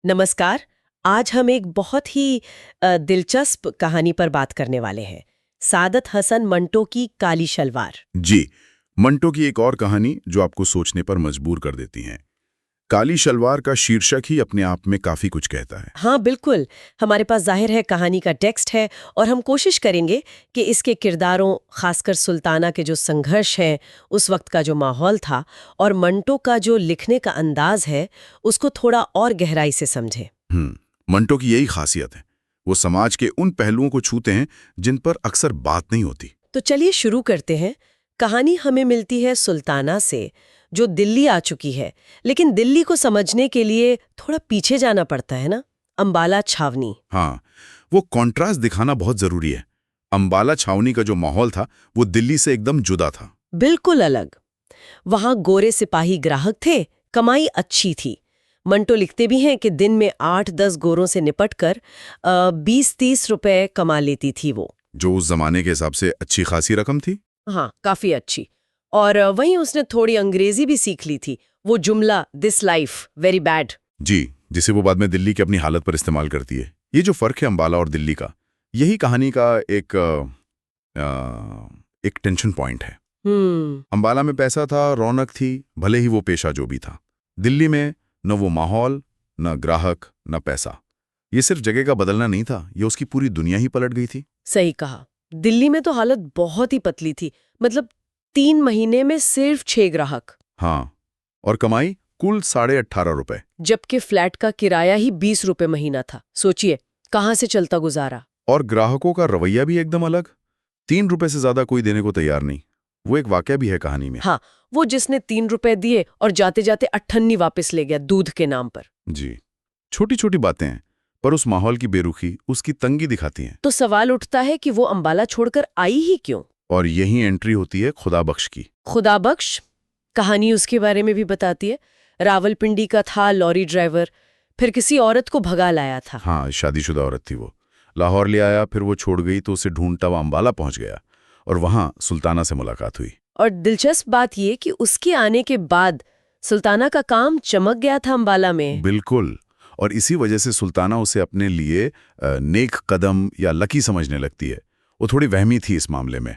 नमस्कार। आज हम एक बहुत ही दिलचस्प कहानी पर बात करने वाले हैं। सादत हसन मंटो की काली शलवार। जी। मंटो की एक और कहानी जो आपको सोचने पर मजबूर कर देती है। काली शलवार का शीर्षक ही अपने आप में काफी कुछ कहता है। हाँ बिल्कुल। हमारे पास जाहिर है कहानी का टेक्स्ट है और हम कोशिश करेंगे कि इसके किरदारों, खासकर सुल्ताना के जो संघर्ष हैं, उस वक्त का जो माहौल था और मंटो का जो लिखने का अंदाज है, उसको थोड़ा और गहराई से समझें। मंटो की यही खासियत है। वो समाज के उन पहलुओं को छूते हैं जिन पर अक्सर बात नहीं होती। तो चलिए शुरू करते हैं। कहानी हमें मिलती है सुल्ताना से, जो दिल्ली आ चुकी है, लेकिन दिल्ली को समझने के लिए थोड़ा पीछे जाना पड़ता है ना, अंबाला छावनी। हाँ, वो कॉन्ट्रास्ट दिखाना बहुत जरूरी है। अंबाला छावनी का जो माहौल था वो दिल्ली से एकदम जुदा था। बिल्कुल अलग। वहां गोरे सिपाही ग्राहक थे, कमाई अच्छी थी। मंटो लिखते भी हैं कि दिन में 8-10 गोरों से निपटकर 20-30 रुपए कमा लेती थी वो। जो उस जमाने के हिसाब से अच्छी खासी रकम थी। हाँ, काफी अच्छी। और वहीं उसने थोड़ी अंग्रेजी भी सीख ली थी। वो जुमला दिस लाइफ वेरी बैड। जी, जिसे वो बाद में दिल्ली की अपनी हालत पर इस्तेमाल करती है। ये जो फर्क है अंबाला और दिल्ली का, यही कहानी का एक टेंशन पॉइंट है। अंबाला में पैसा था, रौनक थी, भले ही वो पेशा जो भी था। दिल्ली में न वो माहौल, न ग्राहक, न पैसा। ये सिर्फ जगह का बदलना नहीं था, ये उसकी पूरी दुनिया ही पलट गई थी। सही कहा। दिल्ली में तो हालत बहुत ही पतली थी। मतलब 3 महीने में सिर्फ 6 ग्राहक। हाँ, और कमाई कुल 18.5 रुपए। जबकि फ्लैट का किराया ही 20 रुपए महीना था। सोचिए कहाँ से चलता गुजारा। और ग्राहकों का रवैया भी एकदम अलग। 3 रुपए से ज्यादा कोई देने को तैयार नहीं। वो एक वाकया भी है कहानी में। हाँ, वो जिसने 3 रुपए दिए और जाते जाते 98 वापस ले गया दूध के नाम पर। जी, छोटी छोटी बातें हैं, पर उस माहौल की बेरुखी, उसकी तंगी दिखाती हैं। तो सवाल उठता है कि वो अंबाला छोड़कर आई ही क्यों। और यही एंट्री होती है खुदाबख्श की। खुदाबख्श, कहानी उसके बारे में भी बताती है। रावलपिंडी का था, लॉरी ड्राइवर, फिर किसी औरत को भगा लाया था। हाँ, शादीशुदा औरत थी वो। लाहौर ले आया, फिर वो छोड़ गई तो उसे ढूंढता हुआ अंबाला पहुंच गया और वहां सुल्ताना से मुलाकात हुई। और दिलचस्प बात ये कि उसके आने के बाद सुल्ताना का काम चमक गया था अंबाला में। बिल्कुल। और इसी वजह से सुल्ताना उसे अपने लिए नेक कदम या लकी समझने लगती है। वो थोड़ी वहमी थी इस मामले में।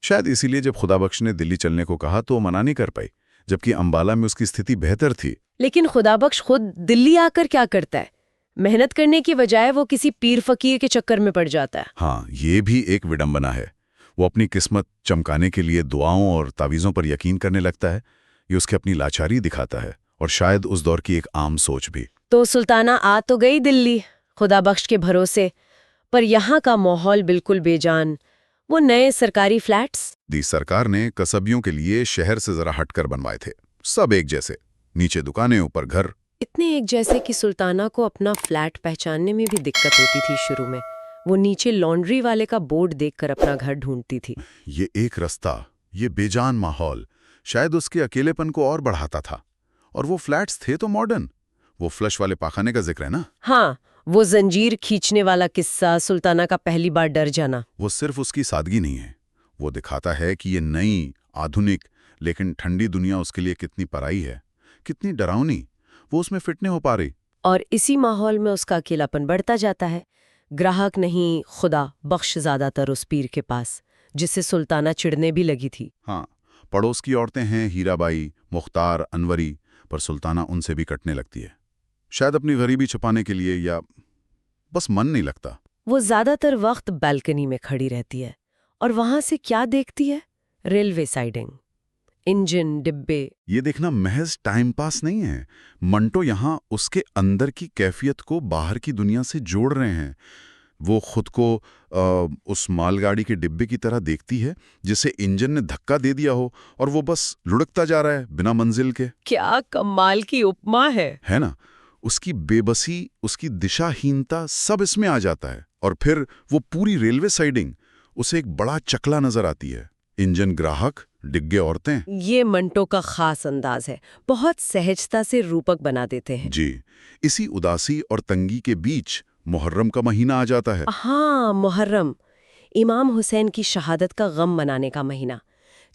शायद इसीलिए जब खुदाबख्श ने दिल्ली चलने को कहा तो वो मना नहीं कर पाई, जबकि अंबाला में उसकी स्थिति बेहतर थी। लेकिन खुदाबख्श खुद दिल्ली आकर क्या करता है? मेहनत करने की बजाय वो किसी पीर फकीर के चक्कर में पड़ जाता है। हाँ, ये भी एक विडंबना है। वो अपनी किस्मत चमकाने के लिए दुआओं और तावीज़ों पर यकीन करने लगता है। ये उसकी अपनी लाचारी दिखाता है और शायद उस दौर की एक आम सोच भी। तो सुल्ताना आ तो गई दिल्ली खुदाबख्श के भरोसे, पर यहाँ का माहौल बिल्कुल बेजान। वो नए सरकारी फ्लैट्स। दी सरकार ने कस्बियों के लिए शहर से जरा हटकर बनवाए थे। सब एक जैसे, नीचे दुकानें, ऊपर घर। इतने एक जैसे कि सुल्ताना को अपना फ्लैट पहचानने में भी दिक्कत होती थी शुरू में। वो नीचे लॉन्ड्री वाले का बोर्ड देखकर अपना घर ढूंढती थी। ये एक रास्ता, ये बेजान माहौल शायद उसके अकेलेपन को और बढ़ाता था। और वो फ्लैट्स थे तो मॉडर्न। वो फ्लश वाले पाखाने का जिक्र है ना। हाँ, वो जंजीर खींचने वाला किस्सा, सुल्ताना का पहली बार डर जाना। वो सिर्फ उसकी सादगी नहीं है, वो दिखाता है कि ये नई, आधुनिक लेकिन ठंडी दुनिया उसके लिए कितनी पराई है, कितनी डरावनी। वो उसमें फिट नहीं हो पा रही। और इसी माहौल में उसका अकेलापन बढ़ता जाता है। ग्राहक नहीं, खुदा बख्श ज्यादातर उस पीर के पास, जिससे सुल्ताना चिढ़ने भी लगी थी। हाँ, पड़ोस की औरतें हैं हीराबाई, मुख्तार, अनवरी, पर सुल्ताना उनसे भी कटने लगती है। शायद अपनी गरीबी छुपाने के लिए या बस मन नहीं लगता। वो ज्यादातर वक्त बालकनी में खड़ी रहती है और वहां से क्या देखती है? रेलवे साइडिंग, इंजन, डिब्बे। ये देखना महज टाइम पास नहीं है। मंटो यहाँ उसके अंदर की कैफियत को बाहर की दुनिया से जोड़ रहे हैं। वो खुद को उस मालगाड़ी के डिब्बे की तरह देखती है जिसे इंजन ने धक्का दे दिया हो और वो बस लुढ़कता जा रहा है बिना मंजिल के। क्या कमाल की उपमा है ना। उसकी बेबसी, उसकी दिशाहीनता सब इसमें आ जाता है। और फिर वो पूरी रेलवे साइडिंग उसे एक बड़ा चकला नजर आती है। इंजन, ग्राहक, डिग्गे, औरतें। ये मंटो का खास अंदाज है। बहुत सहजता से रूपक बना देते हैं। जी, इसी उदासी और तंगी के बीच मुहर्रम का महीना आ जाता है। हाँ, मुहर्रम, इमाम हुसैन की शहादत का गम मनाने का महीना।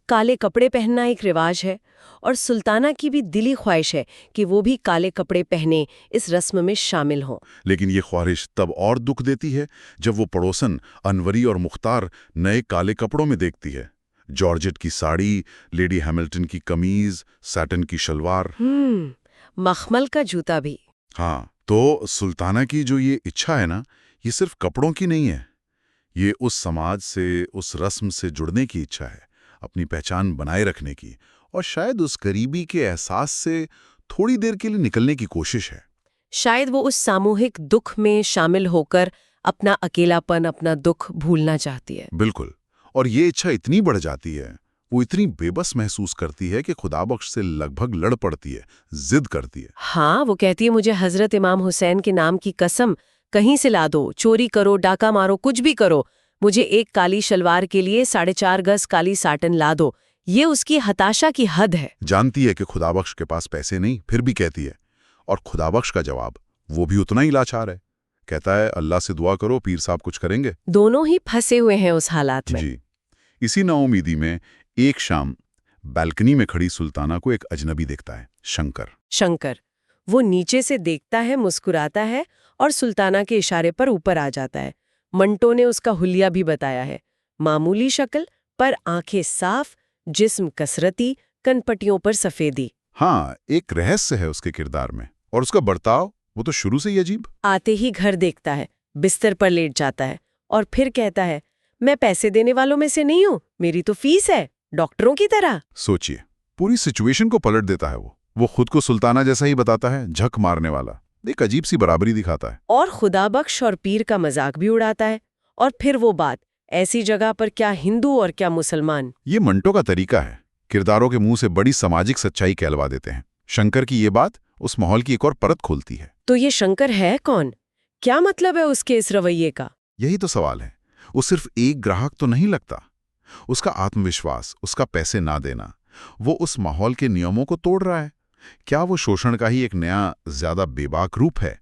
काले कपड़े पहनना एक रिवाज है और सुल्ताना की भी दिली ख्वाहिश है कि वो भी काले कपड़े पहने इस रस्म में शामिल हों। लेकिन ये ख्वाहिश तब और दुख देती है जब वो पड़ोसन अनवरी और मुख्तार नए काले कपड़ों में देखती है। जॉर्जेट की साड़ी, लेडी हैमिल्टन की कमीज, सैटन की शलवार। मखमल का जूता भी। हाँ, तो सुल्ताना की जो ये इच्छा है ना, ये सिर्फ कपड़ों की नहीं है। ये उस समाज से, उस रस्म से जुड़ने की इच्छा है, अपनी पहचान बनाए रखने की, और शायद उस गरीबी के एहसास से थोड़ी देर के लिए निकलने की कोशिश है। शायद वो उस सामूहिक दुख में शामिल होकर अपना अकेलापन, अपना दुख भूलना चाहती है। बिल्कुल। और ये इच्छा इतनी बढ़ जाती है, वो इतनी बेबस महसूस करती है कि खुदाबख्श से लगभग लड़ पड़ती है, जिद करती है। हाँ, वो कहती है मुझे हजरत इमाम हुसैन के नाम की कसम, कहीं से ला दो, चोरी करो, डाका मारो, कुछ भी करो, मुझे एक काली शलवार के लिए 4.5 गज काली साटन ला दो। ये उसकी हताशा की हद है। जानती है कि खुदाबख्श के पास पैसे नहीं, फिर भी कहती है। और खुदाबख्श का जवाब वो भी उतना ही लाचार है। कहता है अल्लाह से दुआ करो, पीर साहब कुछ करेंगे। दोनों ही फंसे हुए हैं उस हालात में। जी। इसी नाउमीदी में एक शाम बालकनी में खड़ी सुल्ताना को एक अजनबी देखता है, शंकर। वो नीचे से देखता है, मुस्कुराता है और सुल्ताना के इशारे पर ऊपर आ जाता है। मंटो ने उसका हुलिया भी बताया है। मामूली शक्ल पर आंखें साफ, जिस्म कसरती, कनपटियों पर सफेदी। हाँ, एक रहस्य है उसके किरदार में। और उसका बर्ताव, वो तो शुरू से ही अजीब। आते ही घर देखता है, बिस्तर पर लेट जाता है और फिर कहता है, मैं पैसे देने वालों में से नहीं हूं, मेरी तो फीस है, डॉक्टरों की तरह। सोचिए, पूरी सिचुएशन को पलट देता है वो खुद को सुल्ताना जैसा ही बताता है, झक मारने वाला, एक अजीब सी बराबरी दिखाता है। और खुदाबख्श और पीर का मजाक भी उड़ाता है। और फिर वो बात, ऐसी जगह पर क्या हिंदू और क्या मुसलमान। ये मंटो का तरीका है, किरदारों के मुंह से बड़ी सामाजिक सच्चाई कहलवा देते हैं। शंकर की ये बात उस माहौल की एक और परत खोलती है। तो ये शंकर है कौन? क्या मतलब है उसके इस रवैये का? यही तो सवाल है। वो सिर्फ एक ग्राहक तो नहीं लगता। उसका आत्मविश्वास, उसका पैसे ना देना, वो उस माहौल के नियमों को तोड़ रहा है। क्या वो शोषण का ही एक नया, ज्यादा बेबाक रूप है,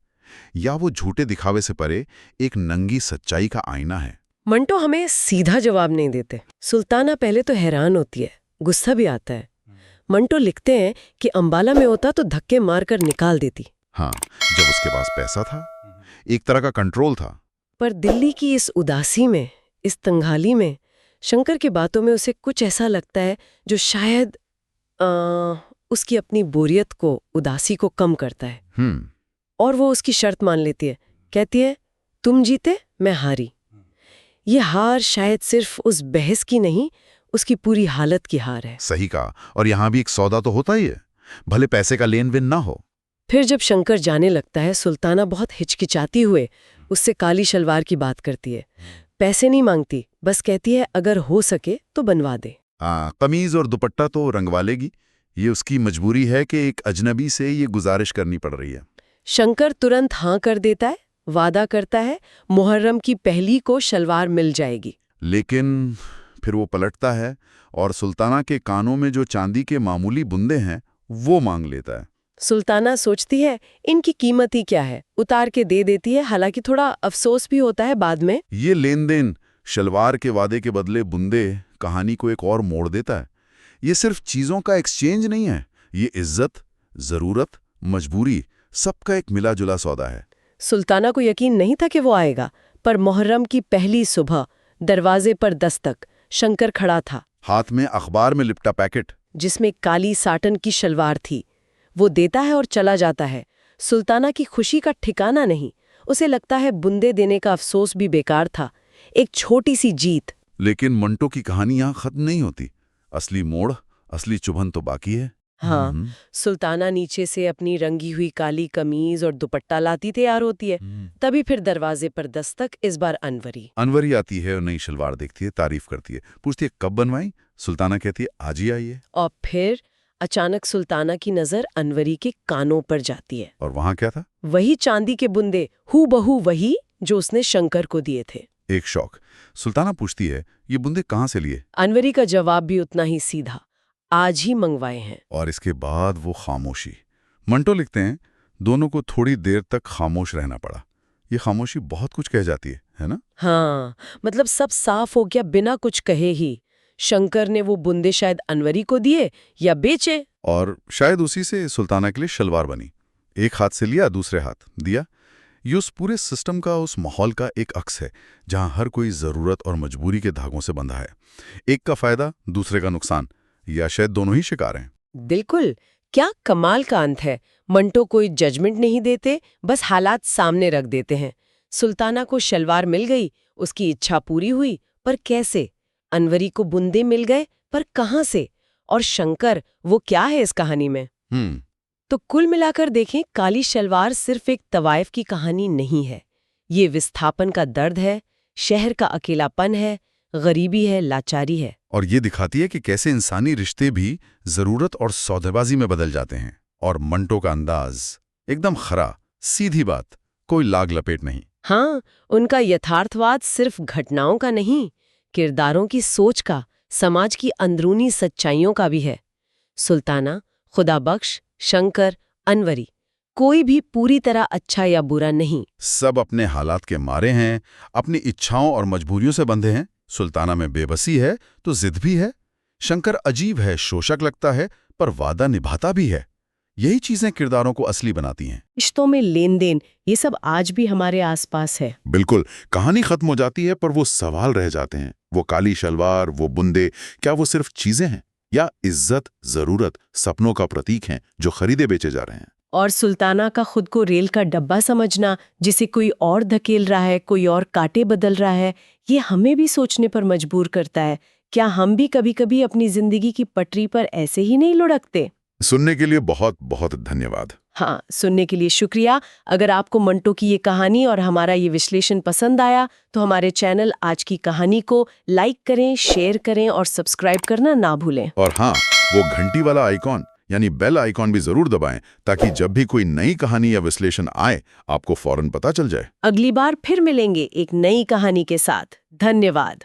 या वो झूठे दिखावे से परे एक नंगी सच्चाई का आईना है? मंटो हमें सीधा जवाब नहीं देते। सुल्ताना पहले तो हैरान होती है, गुस्सा भी आता है। मंटो लिखते हैं कि अंबाला में होता तो धक्के मारकर निकाल देती। हाँ, जब उसके पास पैसा था, एक तरह का कंट्रोल था। पर दिल्ली की इस उदासी में, इस तंगाली में, शंकर की बातों में उसे कुछ ऐसा लगता है जो शायद उसकी अपनी बोरियत को, उदासी को कम करता है। और वो उसकी शर्त मान लेती है। कहती है, तुम जीते, मैं हारी। ये हार शायद सिर्फ उस बहस की नहीं, उसकी पूरी हालत की हार है। सही कहा। और यहां भी एक सौदा तो होता ही है, भले पैसे का लेन देन ना हो। फिर जब शंकर जाने लगता है, सुल्ताना बहुत हिचकिचाती हुए उससे काली शलवार की बात करती है। पैसे नहीं मांगती, बस कहती है अगर हो सके तो बनवा दे। कमीज और दुपट्टा तो रंगवा लेगी। ये उसकी मजबूरी है कि एक अजनबी से ये गुजारिश करनी पड़ रही है। शंकर तुरंत हाँ कर देता है, वादा करता है मुहर्रम की पहली को शलवार मिल जाएगी। लेकिन फिर वो पलटता है और सुल्ताना के कानों में जो चांदी के मामूली बुंदे हैं वो मांग लेता है। सुल्ताना सोचती है इनकी कीमत ही क्या है, उतार के दे देती है। हालांकि थोड़ा अफसोस भी होता है बाद में। ये लेन देन, शलवार के वादे के बदले बुंदे, कहानी को एक और मोड़ देता है। ये सिर्फ चीजों का एक्सचेंज नहीं है, ये इज्जत, जरूरत, मजबूरी, सबका एक मिला जुला सौदा है। सुल्ताना को यकीन नहीं था कि वो आएगा, पर मुहर्रम की पहली सुबह दरवाजे पर दस्तक, शंकर खड़ा था, हाथ में अखबार में लिपटा पैकेट जिसमें काली साटन की शलवार थी। वो देता है और चला जाता है। सुल्ताना की खुशी का ठिकाना नहीं। उसे लगता है बुंदे देने का अफसोस भी बेकार था, एक छोटी सी जीत। लेकिन मंटो की कहानी यहाँ खत्म नहीं होती। असली मोड़, असली चुभन तो बाकी है। हाँ, सुल्ताना नीचे से अपनी रंगी हुई काली कमीज और दुपट्टा लाती तैयार होती है। तभी फिर दरवाजे पर दस्तक, इस बार अनवरी आती है और नई शलवार देखती है, तारीफ करती है, पूछती है कब बनवाई। सुल्ताना कहती है आज ही आइए। और फिर अचानक सुल्ताना की नजर अनवरी के कानों पर जाती है। और वहां क्या था? वही चांदी के बुंदे, हूबहू वही जो उसने शंकर को दिए थे। एक शौक। सुल्ताना पूछती है ये बुंदे कहाँ से लिए? अनवरी का जवाब भी उतना ही सीधा, आज ही मंगवाए हैं। और इसके बाद वो खामोशी। मंटो लिखते हैं दोनों को थोड़ी देर तक खामोश रहना पड़ा। ये खामोशी बहुत कुछ कह जाती है ना? हाँ, मतलब सब साफ हो गया बिना कुछ कहे ही। शंकर ने वो बुंदे शायद अनवरी को दिए या बेचे। और शायद उसी से सुल्ताना के लिए शलवार बनी। एक हाथ से लिया, दूसरे हाथ दिया। ये उस पूरे सिस्टम का, उस माहौल का एक अक्स है जहां हर कोई जरूरत और मजबूरी के धागों से बंधा है। एक का फायदा, दूसरे का नुकसान, या शायद दोनों ही शिकार हैं। बिल्कुल। क्या कमाल का अंत है। मंटो कोई जजमेंट नहीं देते, बस हालात सामने रख देते हैं। सुल्ताना को शलवार मिल गई, उसकी इच्छा पूरी हुई, पर कैसे? अनवरी को बुंदे मिल गए, पर कहां से? और शंकर, वो क्या है इस कहानी में? तो कुल मिलाकर देखें, काली शलवार सिर्फ एक तवाइफ की कहानी नहीं है। ये विस्थापन का दर्द है, शहर का अकेलापन है, गरीबी है, लाचारी है। और ये दिखाती है कि कैसे इंसानी रिश्ते भी जरूरत और सौदेबाजी में बदल जाते हैं। और मंटो का अंदाज एकदम खरा, सीधी बात, कोई लाग लपेट नहीं। हाँ, उनका यथार्थवाद सिर्फ घटनाओं का नहीं, किरदारों की सोच का, समाज की अंदरूनी सच्चाइयों का भी है। सुल्ताना, खुदाबख्श, शंकर, अनवरी, कोई भी पूरी तरह अच्छा या बुरा नहीं। सब अपने हालात के मारे हैं, अपनी इच्छाओं और मजबूरियों से बंधे हैं। सुल्ताना में बेबसी है तो जिद भी है। शंकर अजीब है, शोषक लगता है, पर वादा निभाता भी है। यही चीजें किरदारों को असली बनाती हैं। रिश्तों में लेन देन, ये सब आज भी हमारे आसपास है। बिल्कुल, कहानी खत्म हो जाती है पर वो सवाल रह जाते हैं। वो काली शलवार, वो बुंदे, क्या वो सिर्फ चीजें हैं या इज्जत, जरूरत, सपनों का प्रतीक हैं जो खरीदे बेचे जा रहे हैं? और सुल्ताना का खुद को रेल का डब्बा समझना, जिसे कोई और धकेल रहा है, कोई और कांटे बदल रहा है, ये हमें भी सोचने पर मजबूर करता है। क्या हम भी कभी-कभी अपनी जिंदगी की पटरी पर ऐसे ही नहीं लुढ़कते? सुनने के लिए बहुत बहुत धन्यवाद। हाँ, सुनने के लिए शुक्रिया। अगर आपको मंटो की ये कहानी और हमारा ये विश्लेषण पसंद आया तो हमारे चैनल आज की कहानी को लाइक करें, शेयर करें और सब्सक्राइब करना ना भूलें। और हाँ, वो घंटी वाला आइकॉन यानी बेल आइकॉन भी जरूर दबाएं ताकि जब भी कोई नई कहानी या विश्लेषण आए आपको फौरन पता चल जाए। अगली बार फिर मिलेंगे एक नई कहानी के साथ। धन्यवाद।